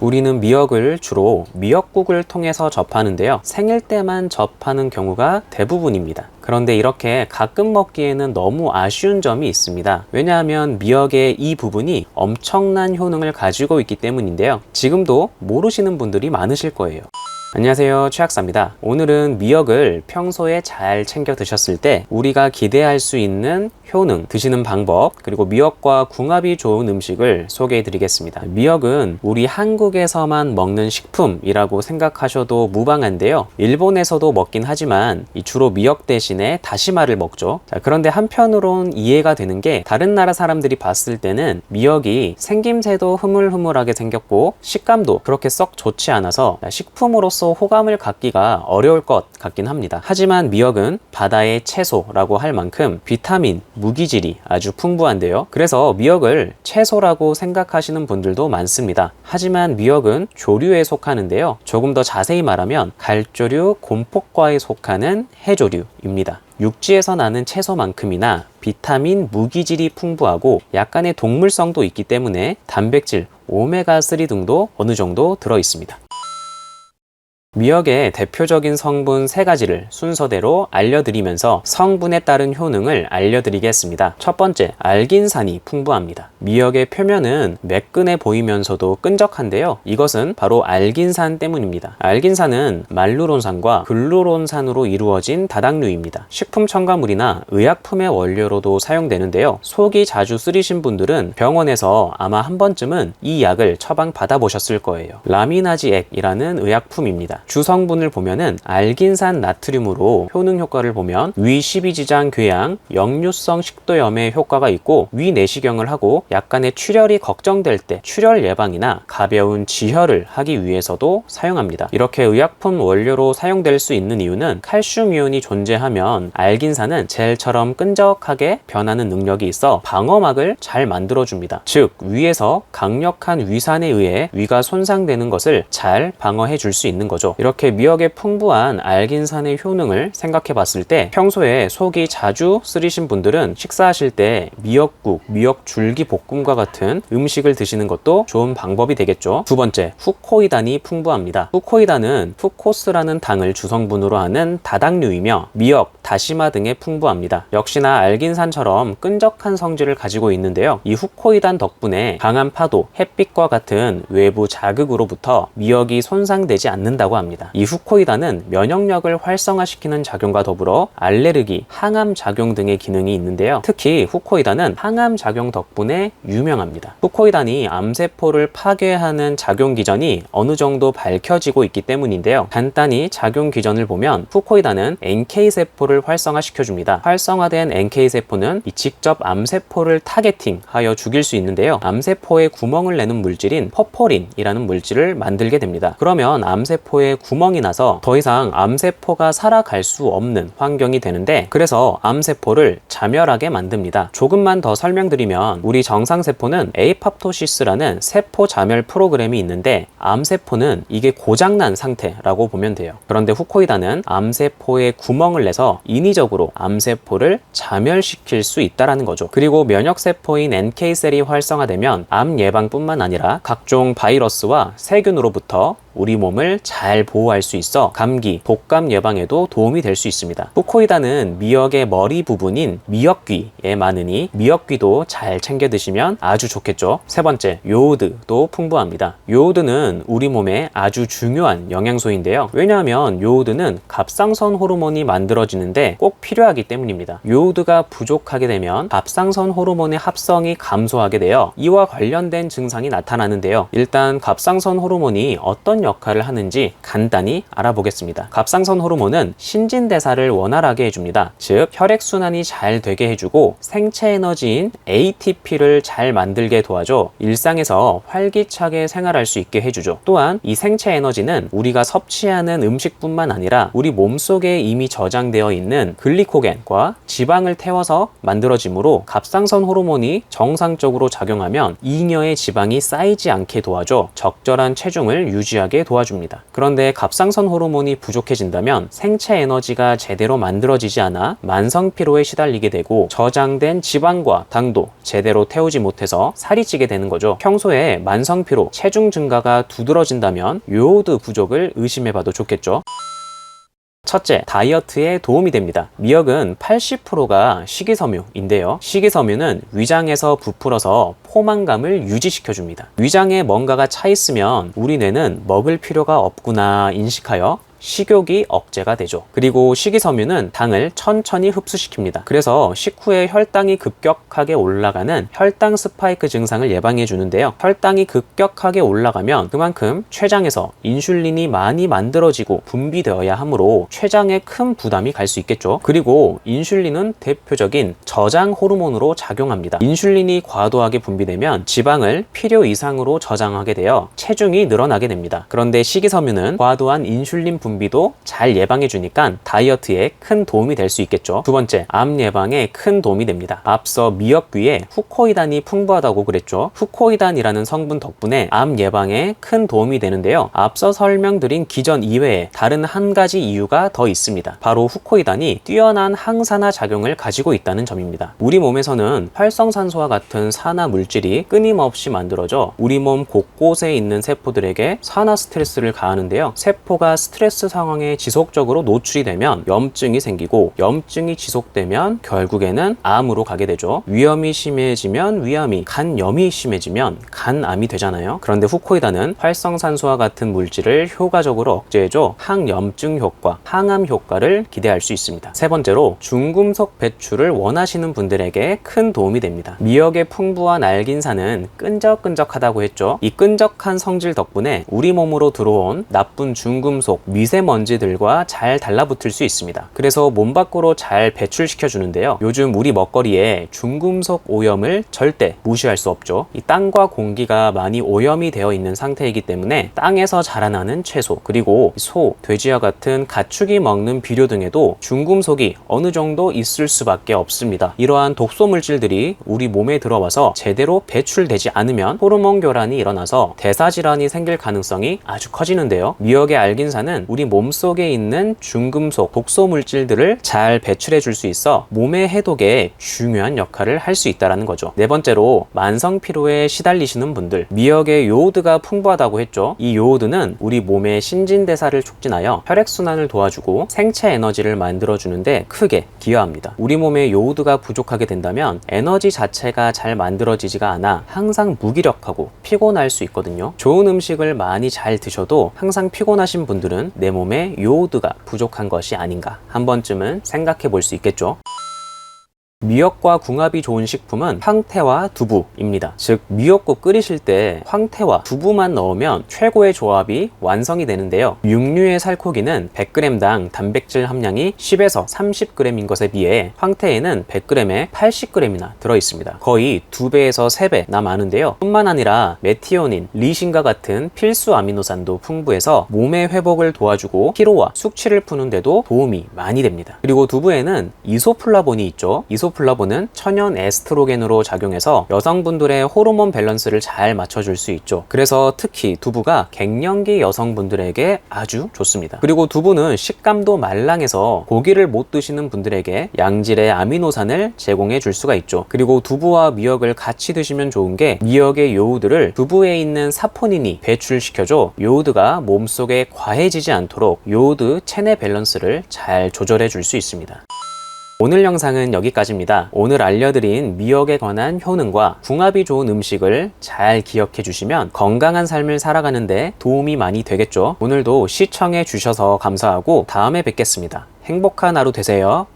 우리는 미역을 주로 미역국을 통해서 접하는데요. 생일 때만 접하는 경우가 대부분입니다. 그런데 이렇게 가끔 먹기에는 너무 아쉬운 점이 있습니다. 왜냐하면 미역의 이 부분이 엄청난 효능을 가지고 있기 때문인데요. 지금도 모르시는 분들이 많으실 거예요. 안녕하세요, 최학사입니다. 오늘은 미역을 평소에 잘 챙겨 드셨을 때 우리가 기대할 수 있는 효능, 드시는 방법, 그리고 미역과 궁합이 좋은 음식을 소개해 드리겠습니다. 미역은 우리 한국에서만 먹는 식품이라고 생각하셔도 무방한데요. 일본에서도 먹긴 하지만 주로 미역 대신에 다시마를 먹죠. 그런데 한편으론 이해가 되는 게 다른 나라 사람들이 봤을 때는 미역이 생김새도 흐물흐물하게 생겼고 식감도 그렇게 썩 좋지 않아서 식품으로서 호감을 갖기가 어려울 것 같긴 합니다. 하지만 미역은 바다의 채소라고 할 만큼 비타민, 무기질이 아주 풍부한데요. 그래서 미역을 채소라고 생각하시는 분들도 많습니다. 하지만 미역은 조류에 속하는데요. 조금 더 자세히 말하면 갈조류, 곰폭과에 속하는 해조류입니다. 육지에서 나는 채소만큼이나 비타민, 무기질이 풍부하고 약간의 동물성도 있기 때문에 단백질, 오메가3 등도 어느 정도 들어 있습니다. 미역의 대표적인 성분 3가지를 순서대로 알려드리면서 성분에 따른 효능을 알려드리겠습니다. 첫 번째, 알긴산이 풍부합니다. 미역의 표면은 매끈해 보이면서도 끈적한데요. 이것은 바로 알긴산 때문입니다. 알긴산은 말루론산과 글루론산으로 이루어진 다당류입니다. 식품 첨가물이나 의약품의 원료로도 사용되는데요. 속이 자주 쓰리신 분들은 병원에서 아마 한 번쯤은 이 약을 처방 받아보셨을 거예요. 라미나지액이라는 의약품입니다. 주성분을 보면은 알긴산 나트륨으로 효능 효과를 보면 위 12지장 궤양, 역류성 식도염에 효과가 있고 위 내시경을 하고 약간의 출혈이 걱정될 때 출혈 예방이나 가벼운 지혈을 하기 위해서도 사용합니다. 이렇게 의약품 원료로 사용될 수 있는 이유는 칼슘 이온이 존재하면 알긴산은 젤처럼 끈적하게 변하는 능력이 있어 방어막을 잘 만들어줍니다. 즉 위에서 강력한 위산에 의해 위가 손상되는 것을 잘 방어해 줄 수 있는 거죠. 이렇게 미역의 풍부한 알긴산의 효능을 생각해 봤을 때 평소에 속이 자주 쓰리신 분들은 식사하실 때 미역국, 미역줄기 볶음과 같은 음식을 드시는 것도 좋은 방법이 되겠죠. 두 번째, 후코이단이 풍부합니다. 후코이단은 후코스라는 당을 주성분으로 하는 다당류이며 미역, 다시마 등에 풍부합니다. 역시나 알긴산처럼 끈적한 성질을 가지고 있는데요. 이 후코이단 덕분에 강한 파도, 햇빛과 같은 외부 자극으로부터 미역이 손상되지 않는다고 합니다. 이 후코이단은 면역력을 활성화시키는 작용과 더불어 알레르기, 항암 작용 등의 기능이 있는데요. 특히 후코이단은 항암 작용 덕분에 유명합니다. 후코이단이 암세포를 파괴하는 작용 기전이 어느 정도 밝혀지고 있기 때문인데요. 간단히 작용 기전을 보면 후코이단은 NK세포를 활성화시켜줍니다. 활성화된 NK세포는 직접 암세포를 타겟팅하여 죽일 수 있는데요. 암세포에 구멍을 내는 물질인 퍼포린이라는 물질을 만들게 됩니다. 그러면 암세포에 구멍이 나서 더 이상 암세포가 살아갈 수 없는 환경이 되는데 그래서 암세포를 자멸하게 만듭니다. 조금만 더 설명드리면 우리 정상세포는 에이팝토시스라는 세포 자멸 프로그램이 있는데 암세포는 이게 고장난 상태라고 보면 돼요. 그런데 후코이단은 암세포에 구멍을 내서 인위적으로 암세포를 자멸시킬 수 있다는 거죠. 그리고 면역세포인 NK셀이 활성화되면 암 예방뿐만 아니라 각종 바이러스와 세균으로부터 우리 몸을 잘 보호할 수 있어 감기, 독감 예방에도 도움이 될 수 있습니다. 후코이단은 미역의 머리 부분인 미역귀에 많으니 미역귀도 잘 챙겨 드시면 아주 좋겠죠. 세 번째, 요오드도 풍부합니다. 요오드는 우리 몸에 아주 중요한 영양소인데요. 왜냐하면 요오드는 갑상선 호르몬이 만들어지는데 꼭 필요하기 때문입니다. 요오드가 부족하게 되면 갑상선 호르몬의 합성이 감소하게 되어 이와 관련된 증상이 나타나는데요. 일단 갑상선 호르몬이 어떤 역할을 하는지 간단히 알아보겠습니다. 갑상선 호르몬은 신진대사를 원활하게 해줍니다. 즉 혈액순환이 잘 되게 해주고 생체 에너지인 ATP를 잘 만들게 도와줘 일상에서 활기차게 생활할 수 있게 해주죠. 또한 이 생체 에너지는 우리가 섭취하는 음식뿐만 아니라 우리 몸속에 이미 저장되어 있는 글리코겐과 지방을 태워서 만들어지므로 갑상선 호르몬이 정상적으로 작용하면 잉여의 지방이 쌓이지 않게 도와줘 적절한 체중을 유지하게 되게 도와줍니다. 그런데 갑상선 호르몬이 부족해진다면 생체 에너지가 제대로 만들어지지 않아 만성 피로에 시달리게 되고 저장된 지방과 당도 제대로 태우지 못해서 살이 찌게 되는 거죠. 평소에 만성 피로, 체중 증가가 두드러진다면 요오드 부족을 의심해봐도 좋겠죠. 첫째, 다이어트에 도움이 됩니다. 미역은 80%가 식이섬유인데요. 식이섬유는 위장에서 부풀어서 포만감을 유지시켜줍니다. 위장에 뭔가가 차 있으면 우리 뇌는 먹을 필요가 없구나 인식하여 식욕이 억제가 되죠. 그리고 식이섬유는 당을 천천히 흡수시킵니다. 그래서 식후에 혈당이 급격하게 올라가는 혈당 스파이크 증상을 예방해 주는데요. 혈당이 급격하게 올라가면 그만큼 췌장에서 인슐린이 많이 만들어지고 분비되어야 하므로 췌장에 큰 부담이 갈 수 있겠죠. 그리고 인슐린은 대표적인 저장 호르몬으로 작용합니다. 인슐린이 과도하게 분비되면 지방을 필요 이상으로 저장하게 되어 체중이 늘어나게 됩니다. 그런데 식이섬유는 과도한 인슐린 분비도 잘 예방해 주니까 다이어트에 큰 도움이 될 수 있겠죠. 두 번째, 암 예방에 큰 도움이 됩니다. 앞서 미역귀에 후코이단이 풍부하다고 그랬죠. 후코이단이라는 성분 덕분에 암 예방에 큰 도움이 되는데요. 앞서 설명드린 기전 이외에 다른 한 가지 이유가 더 있습니다. 바로 후코이단이 뛰어난 항산화 작용을 가지고 있다는 점입니다. 우리 몸에서는 활성산소와 같은 산화 물질이 끊임없이 만들어져 우리 몸 곳곳에 있는 세포들에게 산화 스트레스를 가하는데요. 세포가 스트레스 상황에 지속적으로 노출이 되면 염증이 생기고 염증이 지속되면 결국에는 암으로 가게 되죠. 위염이 심해지면 위암이, 간염이 심해지면 간암이 되잖아요. 그런데 후코이단은 활성산소와 같은 물질을 효과적으로 억제해줘 항염증 효과, 항암 효과를 기대할 수 있습니다. 세 번째로 중금속 배출을 원하시는 분들에게 큰 도움이 됩니다. 미역의 풍부한 알긴산은 끈적끈적하다고 했죠. 이 끈적한 성질 덕분에 우리 몸으로 들어온 나쁜 중금속, 미세먼지들과 잘 달라붙을 수 있습니다. 그래서 몸 밖으로 잘 배출시켜 주는데요. 요즘 우리 먹거리에 중금속 오염을 절대 무시할 수 없죠. 이 땅과 공기가 많이 오염이 되어 있는 상태이기 때문에 땅에서 자라나는 채소, 그리고 소, 돼지와 같은 가축이 먹는 비료 등에도 중금속이 어느 정도 있을 수밖에 없습니다. 이러한 독소 물질들이 우리 몸에 들어와서 제대로 배출되지 않으면 호르몬 교란이 일어나서 대사질환이 생길 가능성이 아주 커지는데요. 미역의 알긴산은 우리 몸속에 있는 중금속, 독소 물질들을 잘 배출해 줄 수 있어 몸의 해독에 중요한 역할을 할 수 있다는 거죠. 네 번째로 만성 피로에 시달리시는 분들, 미역의 요오드가 풍부하다고 했죠. 이 요오드는 우리 몸의 신진대사를 촉진하여 혈액순환을 도와주고 생체 에너지를 만들어주는데 크게 기여합니다. 우리 몸에 요오드가 부족하게 된다면 에너지 자체가 잘 만들어지지가 않아 항상 무기력하고 피곤할 수 있거든요. 좋은 음식을 많이 잘 드셔도 항상 피곤하신 분들은 내 몸에 요오드가 부족한 것이 아닌가 한 번쯤은 생각해 볼 수 있겠죠. 미역과 궁합이 좋은 식품은 황태와 두부입니다. 즉 미역국 끓이실 때 황태와 두부만 넣으면 최고의 조합이 완성이 되는데요. 육류의 살코기는 100g당 단백질 함량이 10에서 30g인 것에 비해 황태에는 100g에 80g이나 들어있습니다. 거의 2배에서 3배나 많은데요. 뿐만 아니라 메티오닌, 리신과 같은 필수 아미노산도 풍부해서 몸의 회복을 도와주고 피로와 숙취를 푸는 데도 도움이 많이 됩니다. 그리고 두부에는 이소플라본이 있죠. 이소플라본은 천연 에스트로겐으로 작용해서 여성분들의 호르몬 밸런스를 잘 맞춰줄 수 있죠. 그래서 특히 두부가 갱년기 여성분들에게 아주 좋습니다. 그리고 두부는 식감도 말랑해서 고기를 못 드시는 분들에게 양질의 아미노산을 제공해 줄 수가 있죠. 그리고 두부와 미역을 같이 드시면 좋은 게 미역의 요오드를 두부에 있는 사포닌이 배출시켜줘 요오드가 몸속에 과해지지 않도록 요오드 체내 밸런스를 잘 조절해 줄 수 있습니다. 오늘 영상은 여기까지입니다. 오늘 알려드린 미역에 관한 효능과 궁합이 좋은 음식을 잘 기억해 주시면 건강한 삶을 살아가는데 도움이 많이 되겠죠. 오늘도 시청해 주셔서 감사하고 다음에 뵙겠습니다. 행복한 하루 되세요.